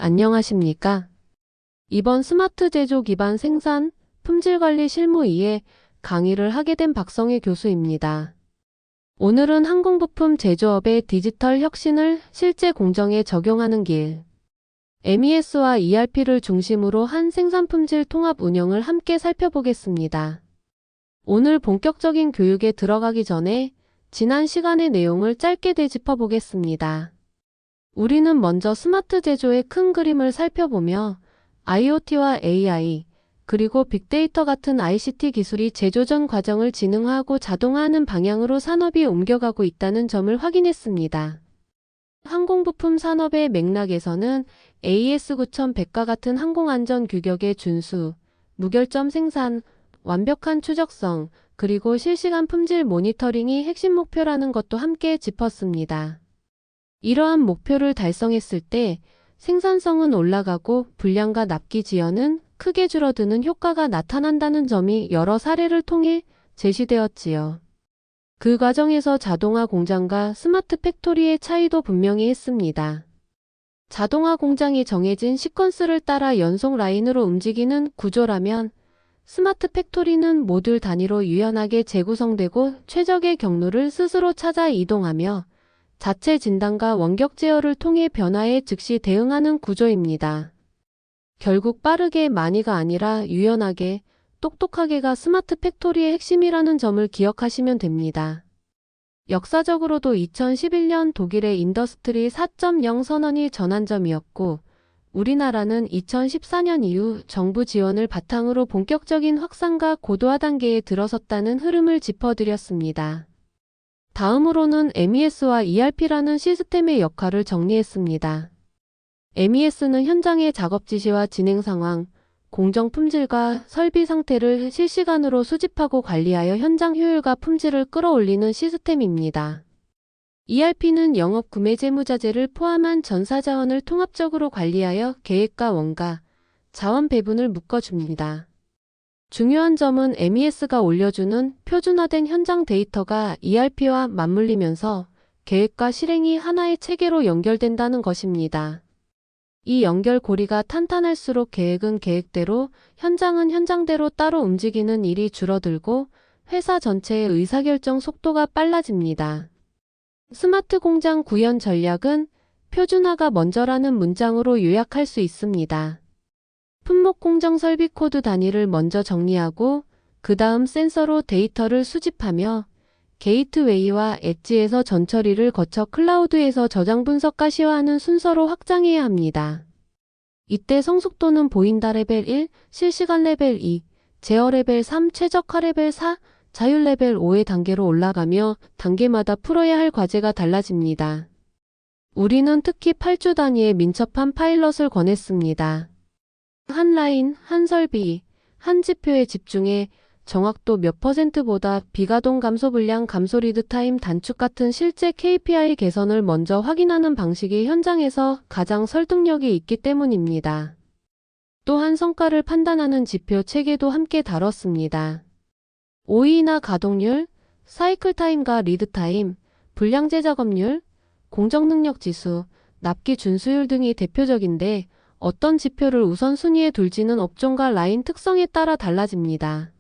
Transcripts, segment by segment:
안녕하십니까? 이번 스마트 제조 기반 생산, 품질 관리 실무 2에 강의를 하게 된 박성희 교수입니다. 오늘은 항공부품 제조업의 디지털 혁신을 실제 공정에 적용하는 길, MES와 ERP를 중심으로 한 생산 품질 통합 운영을 함께 살펴보겠습니다. 오늘 본격적인 교육에 들어가기 전에 지난 시간의 내용을 짧게 되짚어 보겠습니다. 우리는 먼저 스마트 제조의 큰 그림을 살펴보며 IoT와 AI, 그리고 빅데이터 같은 ICT 기술이 제조 전 과정을 지능화하고 자동화하는 방향으로 산업이 옮겨가고 있다는 점을 확인했습니다. 항공부품 산업의 맥락에서는 AS 9100과 같은 항공안전 규격의 준수, 무결점 생산, 완벽한 추적성, 그리고 실시간 품질 모니터링이 핵심 목표라는 것도 함께 짚었습니다. 이러한 목표를 달성했을 때 생산성은 올라가고 분량과 납기 지연은 크게 줄어드는 효과가 나타난다는 점이 여러 사례를 통해 제시되었지요. 그 과정에서 자동화 공장과 스마트 팩토리의 차이도 분명히 했습니다. 자동화 공장이 정해진 시퀀스를 따라 연속 라인으로 움직이는 구조라면 스마트 팩토리는 모듈 단위로 유연하게 재구성되고 최적의 경로를 스스로 찾아 이동하며 자체 진단과 원격 제어를 통해 변화에 즉시 대응하는 구조입니다. 결국 빠르게 많이가 아니라 유연하게, 똑똑하게가 스마트 팩토리의 핵심이라는 점을 기억하시면 됩니다. 역사적으로도 2011년 독일의 인더스트리 4.0 선언이 전환점이었고, 우리나라는 2014년 이후 정부 지원을 바탕으로 본격적인 확산과 고도화 단계에 들어섰다는 흐름을 짚어드렸습니다. 다음으로는 MES와 ERP라는 시스템의 역할을 정리했습니다. MES는 현장의 작업 지시와 진행 상황, 공정 품질과 설비 상태를 실시간으로 수집하고 관리하여 현장 효율과 품질을 끌어올리는 시스템입니다. ERP는 영업 구매 재무자재를 포함한 전사자원을 통합적으로 관리하여 계획과 원가, 자원 배분을 묶어줍니다. 중요한 점은 MES가 올려주는 표준화된 현장 데이터가 ERP와 맞물리면서 계획과 실행이 하나의 체계로 연결된다는 것입니다. 이 연결고리가 탄탄할수록 계획은 계획대로, 현장은 현장대로 따로 움직이는 일이 줄어들고 회사 전체의 의사결정 속도가 빨라집니다. 스마트 공장 구현 전략은 표준화가 먼저라는 문장으로 요약할 수 있습니다. 품목 공정 설비 코드 단위를 먼저 정리하고 그 다음 센서로 데이터를 수집하며 게이트웨이와 엣지에서 전처리를 거쳐 클라우드에서 저장 분석 가시화하는 순서로 확장해야 합니다. 이때 성숙도는 보인다 레벨 1, 실시간 레벨 2, 제어 레벨 3, 최적화 레벨 4, 자율 레벨 5의 단계로 올라가며 단계마다 풀어야 할 과제가 달라집니다. 우리는 특히 8주 단위의 민첩한 파일럿을 권했습니다. 한 라인, 한 설비, 한 지표에 집중해 정확도 몇 %보다 비가동 감소 분량 감소 리드 타임 단축 같은 실제 KPI 개선을 먼저 확인하는 방식이 현장에서 가장 설득력이 있기 때문입니다. 또한 성과를 판단하는 지표 체계도 함께 다뤘습니다. OE나 가동률, 사이클 타임과 리드 타임, 불량제 작업률, 공정 능력 지수, 납기 준수율 등이 대표적인데 어떤 지표를 우선순위에 둘지는 업종과 라인 특성에 따라 달라집니다.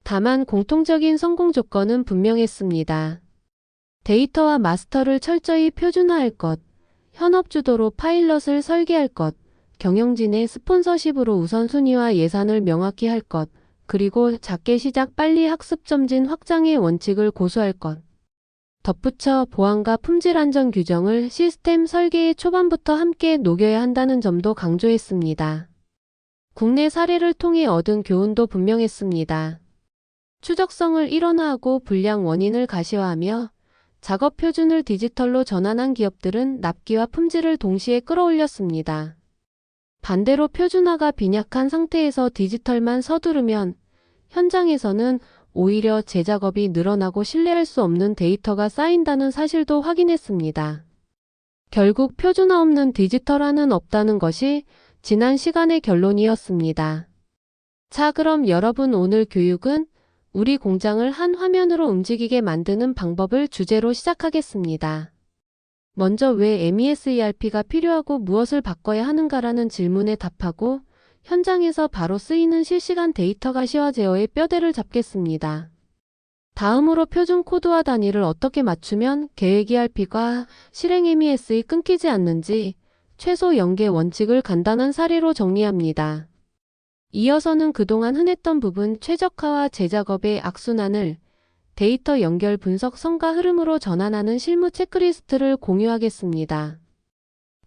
다만 공통적인 성공 조건은 분명했습니다. 데이터와 마스터를 철저히 표준화할 것, 현업 주도로 파일럿을 설계할 것, 경영진의 스폰서십으로 우선순위와 예산을 명확히 할 것, 그리고 작게 시작 빨리 학습 점진 확장의 원칙을 고수할 것. 덧붙여 보안과 품질 안전 규정을 시스템 설계의 초반부터 함께 녹여야 한다는 점도 강조했습니다. 국내 사례를 통해 얻은 교훈도 분명했습니다. 추적성을 일원화하고 불량 원인을 가시화하며 작업 표준을 디지털로 전환한 기업들은 납기와 품질을 동시에 끌어올렸습니다. 반대로 표준화가 빈약한 상태에서 디지털만 서두르면 현장에서는 오히려 재작업이 늘어나고 신뢰할 수 없는 데이터가 쌓인다는 사실도 확인했습니다. 결국 표준화 없는 디지털화는 없다는 것이 지난 시간의 결론이었습니다. 자, 그럼 여러분, 오늘 교육은 우리 공장을 한 화면으로 움직이게 만드는 방법을 주제로 시작하겠습니다. 먼저 왜 MES ERP가 필요하고 무엇을 바꿔야 하는가라는 질문에 답하고 현장에서 바로 쓰이는 실시간 데이터가 시와 제어의 뼈대를 잡겠습니다. 다음으로 표준 코드화 단위를 어떻게 맞추면 계획 ERP가 실행 MES이 끊기지 않는지 최소 연계 원칙을 간단한 사례로 정리합니다. 이어서는 그동안 흔했던 부분 최적화와 재작업의 악순환을 데이터 연결 분석 성과 흐름으로 전환하는 실무 체크리스트를 공유하겠습니다.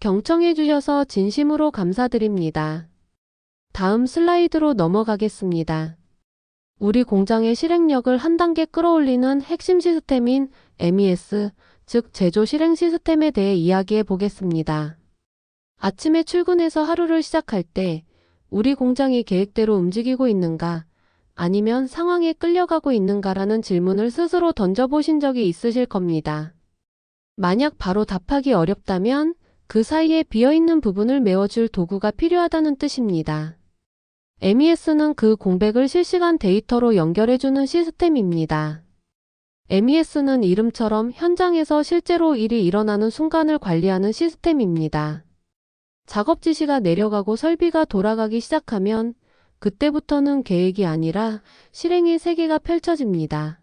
경청해 주셔서 진심으로 감사드립니다. 다음 슬라이드로 넘어가겠습니다. 우리 공장의 실행력을 한 단계 끌어올리는 핵심 시스템인 MES, 즉 제조 실행 시스템에 대해 이야기해 보겠습니다. 아침에 출근해서 하루를 시작할 때 우리 공장이 계획대로 움직이고 있는가, 아니면 상황에 끌려가고 있는가라는 질문을 스스로 던져보신 적이 있으실 겁니다. 만약 바로 답하기 어렵다면 그 사이에 비어있는 부분을 메워줄 도구가 필요하다는 뜻입니다. MES는 그 공백을 실시간 데이터로 연결해주는 시스템입니다. MES는 이름처럼 현장에서 실제로 일이 일어나는 순간을 관리하는 시스템입니다. 작업 지시가 내려가고 설비가 돌아가기 시작하면 그때부터는 계획이 아니라 실행의 세계가 펼쳐집니다.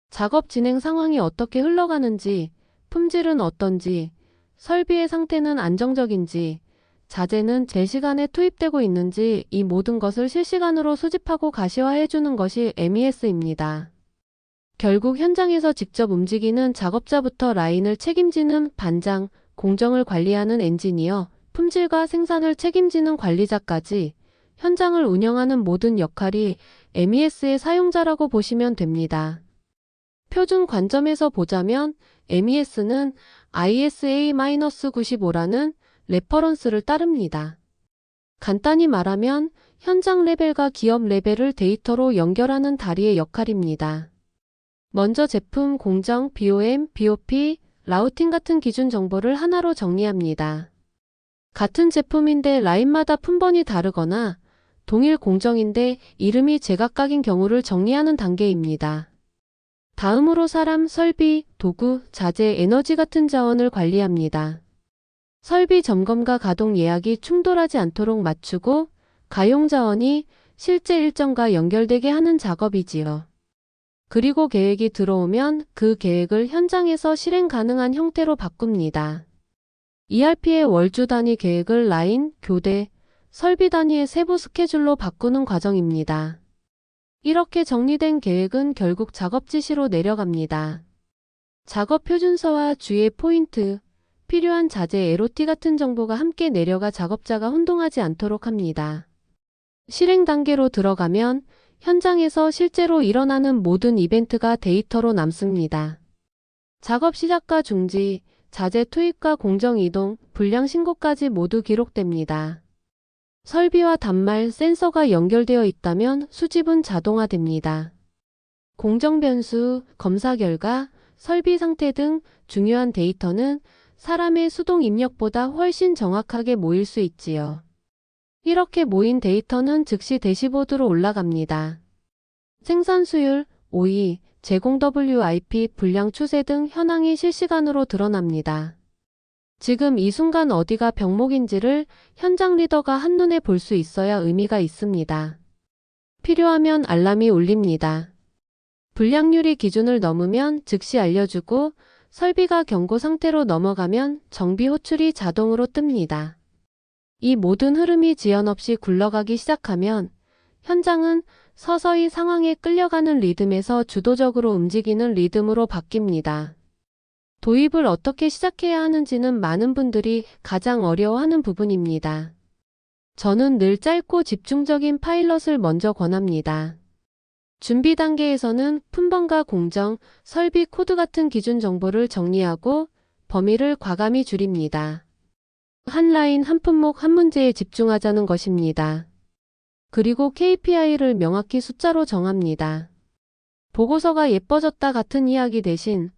작업 진행 상황이 어떻게 흘러가는지, 품질은 어떤지, 설비의 상태는 안정적인지, 자재는 제 시간에 투입되고 있는지 이 모든 것을 실시간으로 수집하고 가시화해주는 것이 MES입니다. 결국 현장에서 직접 움직이는 작업자부터 라인을 책임지는 반장, 공정을 관리하는 엔지니어, 품질과 생산을 책임지는 관리자까지 현장을 운영하는 모든 역할이 MES의 사용자라고 보시면 됩니다. 표준 관점에서 보자면 MES는 ISA-95라는 레퍼런스를 따릅니다. 간단히 말하면 현장 레벨과 기업 레벨을 데이터로 연결하는 다리의 역할입니다. 먼저 제품, 공정, BOM, BOP, 라우팅 같은 기준 정보를 하나로 정리합니다. 같은 제품인데 라인마다 품번이 다르거나 동일 공정인데 이름이 제각각인 경우를 정리하는 단계입니다. 다음으로 사람, 설비, 도구, 자재, 에너지 같은 자원을 관리합니다. 설비 점검과 가동 예약이 충돌하지 않도록 맞추고 가용 자원이 실제 일정과 연결되게 하는 작업이지요. 그리고 계획이 들어오면 그 계획을 현장에서 실행 가능한 형태로 바꿉니다. ERP의 월주 단위 계획을 라인, 교대, 설비 단위의 세부 스케줄로 바꾸는 과정입니다. 이렇게 정리된 계획은 결국 작업 지시로 내려갑니다. 작업 표준서와 주의 포인트, 필요한 자재 LOT 같은 정보가 함께 내려가 작업자가 혼동하지 않도록 합니다. 실행 단계로 들어가면 현장에서 실제로 일어나는 모든 이벤트가 데이터로 남습니다. 작업 시작과 중지, 자재 투입과 공정 이동, 불량 신고까지 모두 기록됩니다. 설비와 단말, 센서가 연결되어 있다면 수집은 자동화됩니다. 공정 변수, 검사 결과, 설비 상태 등 중요한 데이터는 사람의 수동 입력보다 훨씬 정확하게 모일 수 있지요. 이렇게 모인 데이터는 즉시 대시보드로 올라갑니다. 생산 수율, OE, 제공 WIP, 불량 추세 등 현황이 실시간으로 드러납니다. 지금 이 순간 어디가 병목인지를 현장 리더가 한눈에 볼 수 있어야 의미가 있습니다. 필요하면 알람이 울립니다. 불량률이 기준을 넘으면 즉시 알려주고 설비가 경고 상태로 넘어가면 정비 호출이 자동으로 뜹니다. 이 모든 흐름이 지연 없이 굴러가기 시작하면 현장은 서서히 상황에 끌려가는 리듬에서 주도적으로 움직이는 리듬으로 바뀝니다. 도입을 어떻게 시작해야 하는지는 많은 분들이 가장 어려워하는 부분입니다. 저는 늘 짧고 집중적인 파일럿을 먼저 권합니다. 준비 단계에서는 품번과 공정, 설비 코드 같은 기준 정보를 정리하고 범위를 과감히 줄입니다. 한 라인, 한 품목, 한 문제에 집중하자는 것입니다. 그리고 KPI를 명확히 숫자로 정합니다. 보고서가 예뻐졌다 같은 이야기 대신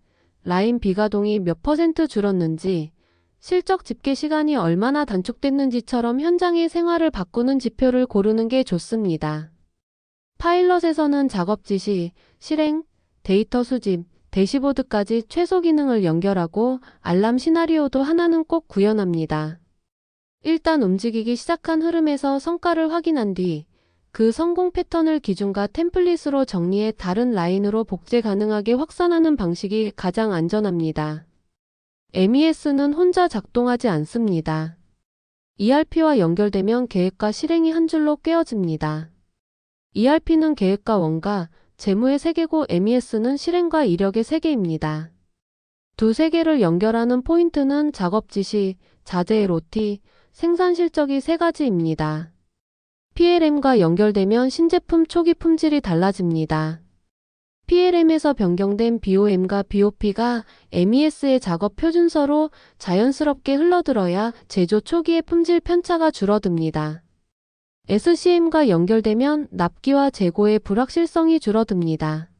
라인 비가동이 몇 % 줄었는지, 실적 집계 시간이 얼마나 단축됐는지처럼 현장의 생활을 바꾸는 지표를 고르는 게 좋습니다. 파일럿에서는 작업 지시, 실행, 데이터 수집, 대시보드까지 최소 기능을 연결하고 알람 시나리오도 하나는 꼭 구현합니다. 일단 움직이기 시작한 흐름에서 성과를 확인한 뒤 그 성공 패턴을 기준과 템플릿으로 정리해 다른 라인으로 복제 가능하게 확산하는 방식이 가장 안전합니다. MES는 혼자 작동하지 않습니다. ERP와 연결되면 계획과 실행이 한 줄로 꿰어집니다. ERP는 계획과 원가, 재무의 세계고 MES는 실행과 이력의 세계입니다. 두 세계를 연결하는 포인트는 작업 지시, 자재의 로티, 생산 실적이 세 가지입니다. PLM과 연결되면 신제품 초기 품질이 달라집니다. PLM에서 변경된 BOM과 BOP가 MES의 작업 표준서로 자연스럽게 흘러들어야 제조 초기의 품질 편차가 줄어듭니다. SCM과 연결되면 납기와 재고의 불확실성이 줄어듭니다.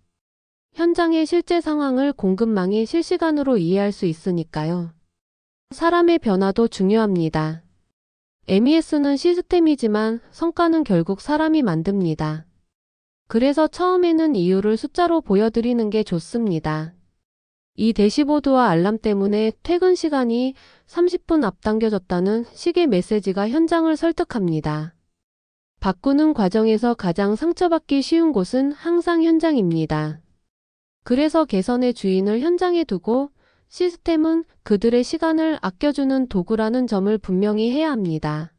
현장의 실제 상황을 공급망이 실시간으로 이해할 수 있으니까요. 사람의 변화도 중요합니다. MES는 시스템이지만 성과는 결국 사람이 만듭니다. 그래서 처음에는 이유를 숫자로 보여드리는 게 좋습니다. 이 대시보드와 알람 때문에 퇴근 시간이 30분 앞당겨졌다는 식의 메시지가 현장을 설득합니다. 바꾸는 과정에서 가장 상처받기 쉬운 곳은 항상 현장입니다. 그래서 개선의 주인을 현장에 두고 시스템은 그들의 시간을 아껴주는 도구라는 점을 분명히 해야 합니다.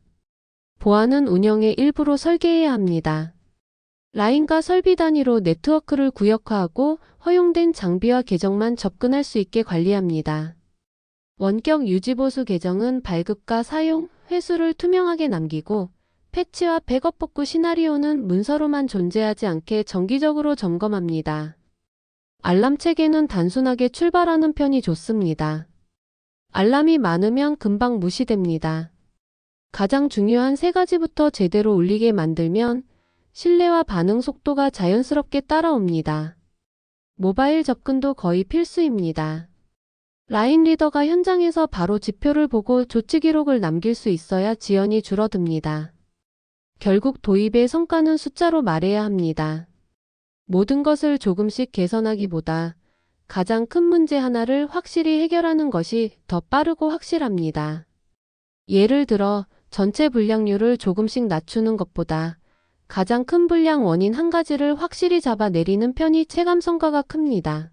보안은 운영의 일부로 설계해야 합니다. 라인과 설비 단위로 네트워크를 구역화하고 허용된 장비와 계정만 접근할 수 있게 관리합니다. 원격 유지보수 계정은 발급과 사용, 회수를 투명하게 남기고 패치와 백업 복구 시나리오는 문서로만 존재하지 않게 정기적으로 점검합니다. 알람 체계는 단순하게 출발하는 편이 좋습니다. 알람이 많으면 금방 무시됩니다. 가장 중요한 세 가지부터 제대로 울리게 만들면 신뢰와 반응 속도가 자연스럽게 따라옵니다. 모바일 접근도 거의 필수입니다. 라인 리더가 현장에서 바로 지표를 보고 조치 기록을 남길 수 있어야 지연이 줄어듭니다. 결국 도입의 성과는 숫자로 말해야 합니다. 모든 것을 조금씩 개선하기보다 가장 큰 문제 하나를 확실히 해결하는 것이 더 빠르고 확실합니다. 예를 들어 전체 불량률을 조금씩 낮추는 것보다 가장 큰 불량 원인 한 가지를 확실히 잡아내리는 편이 체감 성과가 큽니다.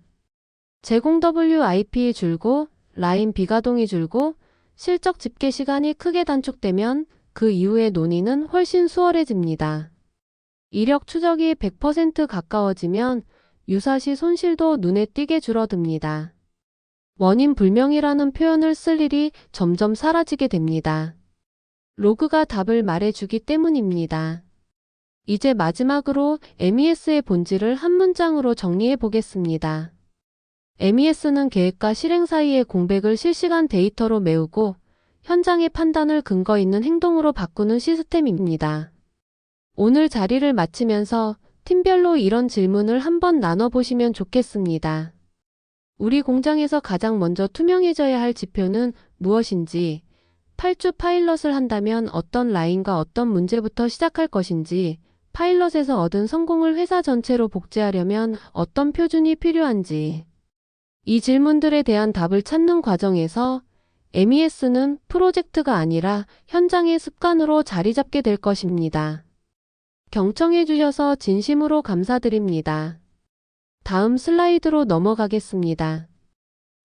제공 WIP 줄고 라인 비가동이 줄고 실적 집계 시간이 크게 단축되면 그 이후의 논의는 훨씬 수월해집니다. 이력 추적이 100% 가까워지면 유사시 손실도 눈에 띄게 줄어듭니다. 원인 불명이라는 표현을 쓸 일이 점점 사라지게 됩니다. 로그가 답을 말해주기 때문입니다. 이제 마지막으로 MES의 본질을 한 문장으로 정리해 보겠습니다. MES는 계획과 실행 사이의 공백을 실시간 데이터로 메우고 현장의 판단을 근거 있는 행동으로 바꾸는 시스템입니다. 오늘 자리를 마치면서 팀별로 이런 질문을 한번 나눠보시면 좋겠습니다. 우리 공장에서 가장 먼저 투명해져야 할 지표는 무엇인지, 8주 파일럿을 한다면 어떤 라인과 어떤 문제부터 시작할 것인지, 파일럿에서 얻은 성공을 회사 전체로 복제하려면 어떤 표준이 필요한지. 이 질문들에 대한 답을 찾는 과정에서 MES는 프로젝트가 아니라 현장의 습관으로 자리 잡게 될 것입니다. 경청해 주셔서 진심으로 감사드립니다. 다음 슬라이드로 넘어가겠습니다.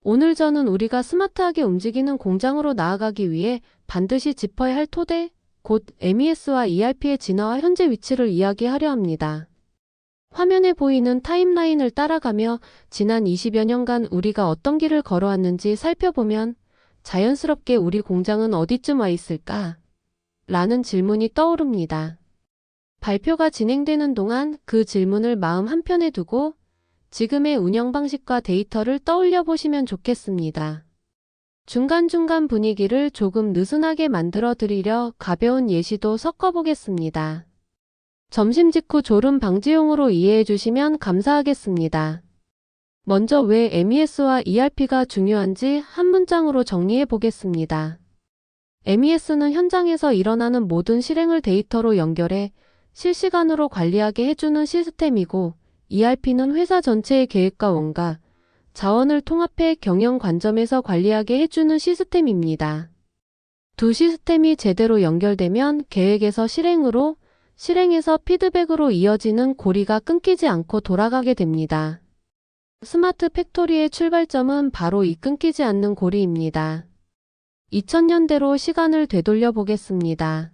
오늘 저는 우리가 스마트하게 움직이는 공장으로 나아가기 위해 반드시 짚어야 할 토대, 곧 MES와 ERP의 진화와 현재 위치를 이야기하려 합니다. 화면에 보이는 타임라인을 따라가며 지난 20여 년간 우리가 어떤 길을 걸어왔는지 살펴보면 자연스럽게 우리 공장은 어디쯤 와 있을까? 라는 질문이 떠오릅니다. 발표가 진행되는 동안 그 질문을 마음 한편에 두고 지금의 운영 방식과 데이터를 떠올려 보시면 좋겠습니다. 중간중간 분위기를 조금 느슨하게 만들어 드리려 가벼운 예시도 섞어 보겠습니다. 점심 직후 졸음 방지용으로 이해해 주시면 감사하겠습니다. 먼저 왜 MES와 ERP가 중요한지 한 문장으로 정리해 보겠습니다. MES는 현장에서 일어나는 모든 실행을 데이터로 연결해 실시간으로 관리하게 해주는 시스템이고 ERP는 회사 전체의 계획과 원가, 자원을 통합해 경영 관점에서 관리하게 해주는 시스템입니다. 두 시스템이 제대로 연결되면 계획에서 실행으로, 실행에서 피드백으로 이어지는 고리가 끊기지 않고 돌아가게 됩니다. 스마트 팩토리의 출발점은 바로 이 끊기지 않는 고리입니다. 2000년대로 시간을 되돌려 보겠습니다.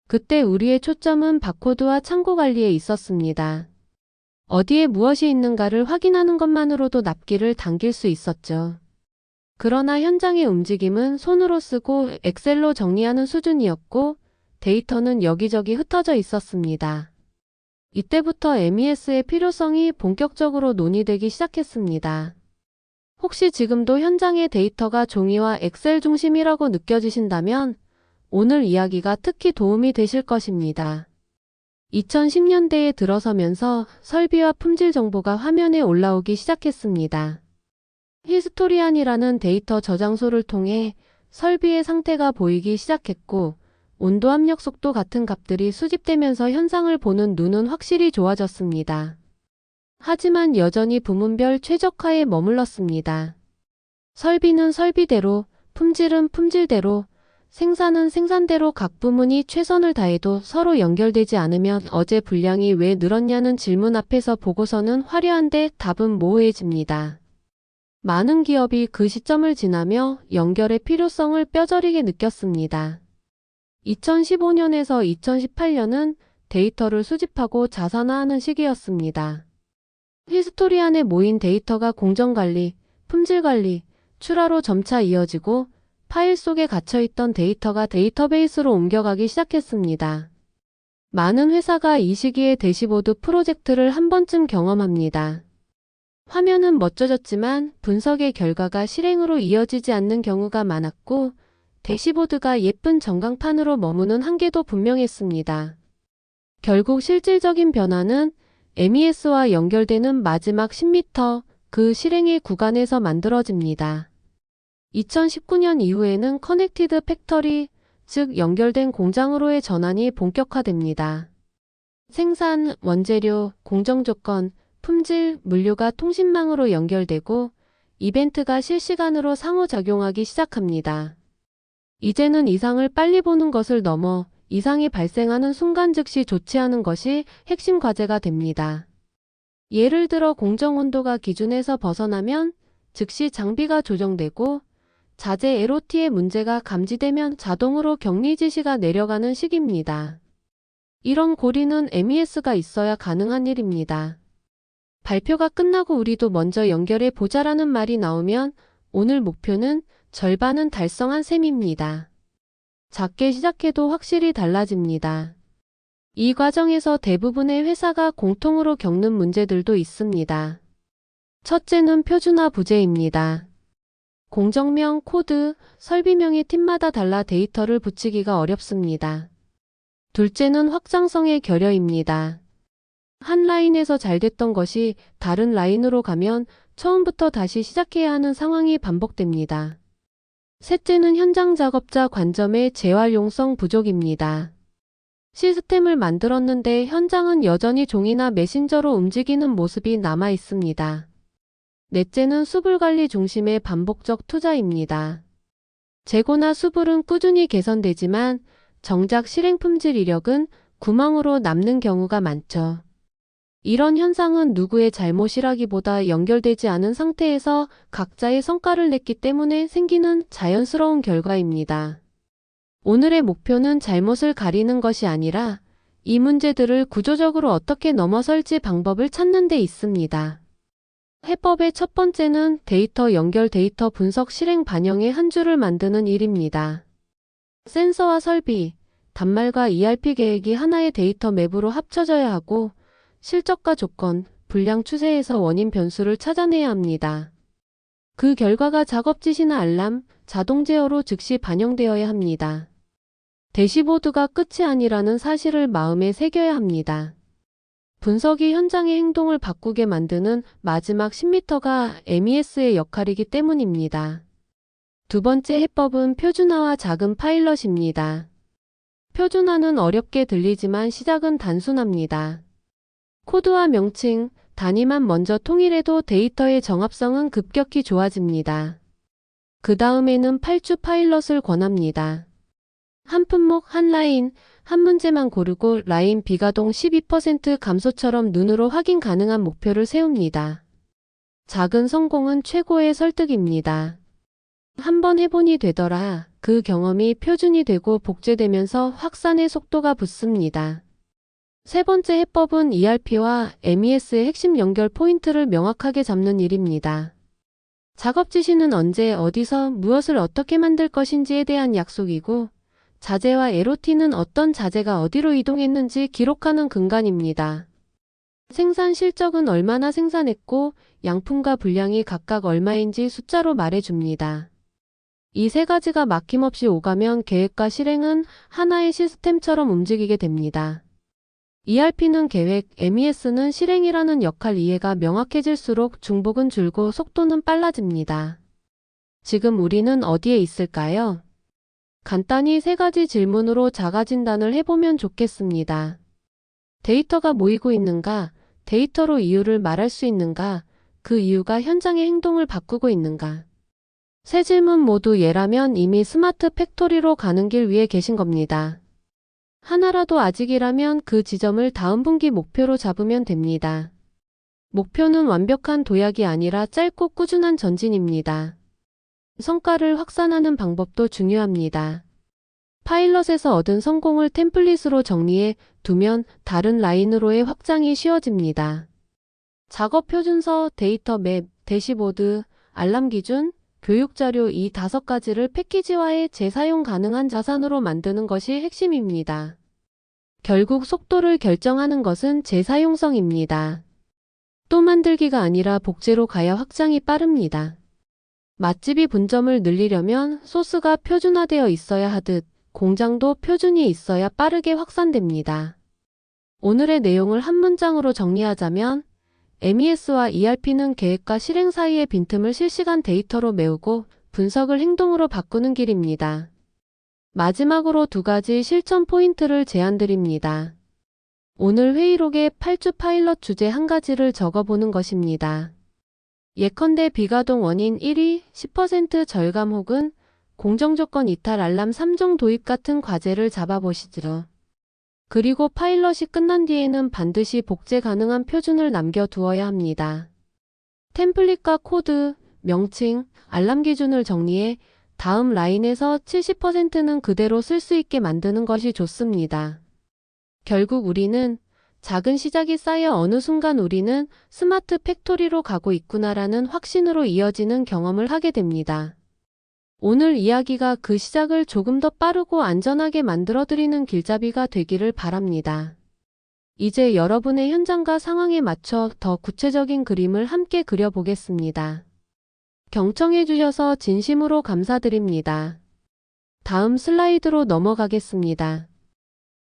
그때 우리의 초점은 바코드와 창고 관리에 있었습니다. 어디에 무엇이 있는가를 확인하는 것만으로도 납기를 당길 수 있었죠. 그러나 현장의 움직임은 손으로 쓰고 엑셀로 정리하는 수준이었고 데이터는 여기저기 흩어져 있었습니다. 이때부터 MES의 필요성이 본격적으로 논의되기 시작했습니다. 혹시 지금도 현장의 데이터가 종이와 엑셀 중심이라고 느껴지신다면 오늘 이야기가 특히 도움이 되실 것입니다. 2010년대에 들어서면서 설비와 품질 정보가 화면에 올라오기 시작했습니다. 히스토리안이라는 데이터 저장소를 통해 설비의 상태가 보이기 시작했고 온도, 압력, 속도 같은 값들이 수집되면서 현상을 보는 눈은 확실히 좋아졌습니다. 하지만 여전히 부문별 최적화에 머물렀습니다. 설비는 설비대로, 품질은 품질대로, 생산은 생산대로 각 부문이 최선을 다해도 서로 연결되지 않으면 어제 분량이 왜 늘었냐는 질문 앞에서 보고서는 화려한데 답은 모호해집니다. 많은 기업이 그 시점을 지나며 연결의 필요성을 뼈저리게 느꼈습니다. 2015년에서 2018년은 데이터를 수집하고 자산화하는 시기였습니다. 히스토리안에 모인 데이터가 공정관리, 품질관리, 출하로 점차 이어지고 파일 속에 갇혀있던 데이터가 데이터베이스로 옮겨가기 시작했습니다. 많은 회사가 이 시기에 대시보드 프로젝트를 한 번쯤 경험합니다. 화면은 멋져졌지만 분석의 결과가 실행으로 이어지지 않는 경우가 많았고 대시보드가 예쁜 전광판으로 머무는 한계도 분명했습니다. 결국 실질적인 변화는 MES와 연결되는 마지막 10m, 그 실행의 구간에서 만들어집니다. 2019년 이후에는 커넥티드 팩터리, 즉 연결된 공장으로의 전환이 본격화됩니다. 생산, 원재료, 공정조건, 품질, 물류가 통신망으로 연결되고 이벤트가 실시간으로 상호작용하기 시작합니다. 이제는 이상을 빨리 보는 것을 넘어 이상이 발생하는 순간 즉시 조치하는 것이 핵심 과제가 됩니다. 예를 들어 공정 온도가 기준에서 벗어나면 즉시 장비가 조정되고 자재 LOT의 문제가 감지되면 자동으로 격리 지시가 내려가는 시기입니다. 이런 고리는 MES가 있어야 가능한 일입니다. 발표가 끝나고 우리도 먼저 연결해 보자라는 말이 나오면 오늘 목표는 절반은 달성한 셈입니다. 작게 시작해도 확실히 달라집니다. 이 과정에서 대부분의 회사가 공통으로 겪는 문제들도 있습니다. 첫째는 표준화 부재입니다. 공정명, 코드, 설비명이 팀마다 달라 데이터를 붙이기가 어렵습니다. 둘째는 확장성의 결여입니다. 한 라인에서 잘 됐던 것이 다른 라인으로 가면 처음부터 다시 시작해야 하는 상황이 반복됩니다. 셋째는 현장 작업자 관점의 재활용성 부족입니다. 시스템을 만들었는데 현장은 여전히 종이나 메신저로 움직이는 모습이 남아 있습니다. 넷째는 수불 관리 중심의 반복적 투자입니다. 재고나 수불은 꾸준히 개선되지만 정작 실행 품질 이력은 구멍으로 남는 경우가 많죠. 이런 현상은 누구의 잘못이라기보다 연결되지 않은 상태에서 각자의 성과를 냈기 때문에 생기는 자연스러운 결과입니다. 오늘의 목표는 잘못을 가리는 것이 아니라 이 문제들을 구조적으로 어떻게 넘어설지 방법을 찾는 데 있습니다. 해법의 첫 번째는 데이터 연결, 데이터 분석, 실행 반영의 한 줄을 만드는 일입니다. 센서와 설비, 단말과 ERP 계획이 하나의 데이터 맵으로 합쳐져야 하고 실적과 조건, 분량 추세에서 원인 변수를 찾아내야 합니다. 그 결과가 작업 지시나 알람, 자동 제어로 즉시 반영되어야 합니다. 대시보드가 끝이 아니라는 사실을 마음에 새겨야 합니다. 분석이 현장의 행동을 바꾸게 만드는 마지막 10m가 MES의 역할이기 때문입니다. 두 번째 해법은 표준화와 작은 파일럿입니다. 표준화는 어렵게 들리지만 시작은 단순합니다. 코드와 명칭, 단위만 먼저 통일해도 데이터의 정합성은 급격히 좋아집니다. 그 다음에는 8주 파일럿을 권합니다. 한 품목, 한 라인, 한 문제만 고르고 라인 비가동 12% 감소처럼 눈으로 확인 가능한 목표를 세웁니다. 작은 성공은 최고의 설득입니다. 한번 해보니 되더라. 그 경험이 표준이 되고 복제되면서 확산의 속도가 붙습니다. 세 번째 해법은 ERP와 MES의 핵심 연결 포인트를 명확하게 잡는 일입니다. 작업 지시는 언제, 어디서, 무엇을 어떻게 만들 것인지에 대한 약속이고, 자재와 LOT는 어떤 자재가 어디로 이동했는지 기록하는 근간입니다. 생산 실적은 얼마나 생산했고, 양품과 분량이 각각 얼마인지 숫자로 말해줍니다. 이 세 가지가 막힘없이 오가면 계획과 실행은 하나의 시스템처럼 움직이게 됩니다. ERP는 계획, MES는 실행이라는 역할 이해가 명확해질수록 중복은 줄고 속도는 빨라집니다. 지금 우리는 어디에 있을까요? 간단히 세 가지 질문으로 자가진단을 해보면 좋겠습니다. 데이터가 모이고 있는가? 데이터로 이유를 말할 수 있는가? 그 이유가 현장의 행동을 바꾸고 있는가? 세 질문 모두 예라면 이미 스마트 팩토리로 가는 길 위에 계신 겁니다. 하나라도 아직이라면 그 지점을 다음 분기 목표로 잡으면 됩니다. 목표는 완벽한 도약이 아니라 짧고 꾸준한 전진입니다. 성과를 확산하는 방법도 중요합니다. 파일럿에서 얻은 성공을 템플릿으로 정리해 두면 다른 라인으로의 확장이 쉬워집니다. 작업 표준서, 데이터 맵, 대시보드, 알람 기준, 교육자료 이 5가지를 패키지화해 재사용 가능한 자산으로 만드는 것이 핵심입니다. 결국 속도를 결정하는 것은 재사용성입니다. 또 만들기가 아니라 복제로 가야 확장이 빠릅니다. 맛집이 분점을 늘리려면 소스가 표준화되어 있어야 하듯 공장도 표준이 있어야 빠르게 확산됩니다. 오늘의 내용을 한 문장으로 정리하자면 MES와 ERP는 계획과 실행 사이의 빈틈을 실시간 데이터로 메우고 분석을 행동으로 바꾸는 길입니다. 마지막으로 2가지 실천 포인트를 제안드립니다. 오늘 회의록에 8주 파일럿 주제 1가지를 적어보는 것입니다. 예컨대 비가동 원인 1위, 10% 절감 혹은 공정조건 이탈 알람 3종 도입 같은 과제를 잡아보시죠. 그리고 파일럿이 끝난 뒤에는 반드시 복제 가능한 표준을 남겨두어야 합니다. 템플릿과 코드, 명칭, 알람 기준을 정리해 다음 라인에서 70%는 그대로 쓸 수 있게 만드는 것이 좋습니다. 결국 우리는 작은 시작이 쌓여 어느 순간 우리는 스마트 팩토리로 가고 있구나라는 확신으로 이어지는 경험을 하게 됩니다. 오늘 이야기가 그 시작을 조금 더 빠르고 안전하게 만들어드리는 길잡이가 되기를 바랍니다. 이제 여러분의 현장과 상황에 맞춰 더 구체적인 그림을 함께 그려보겠습니다. 경청해 주셔서 진심으로 감사드립니다. 다음 슬라이드로 넘어가겠습니다.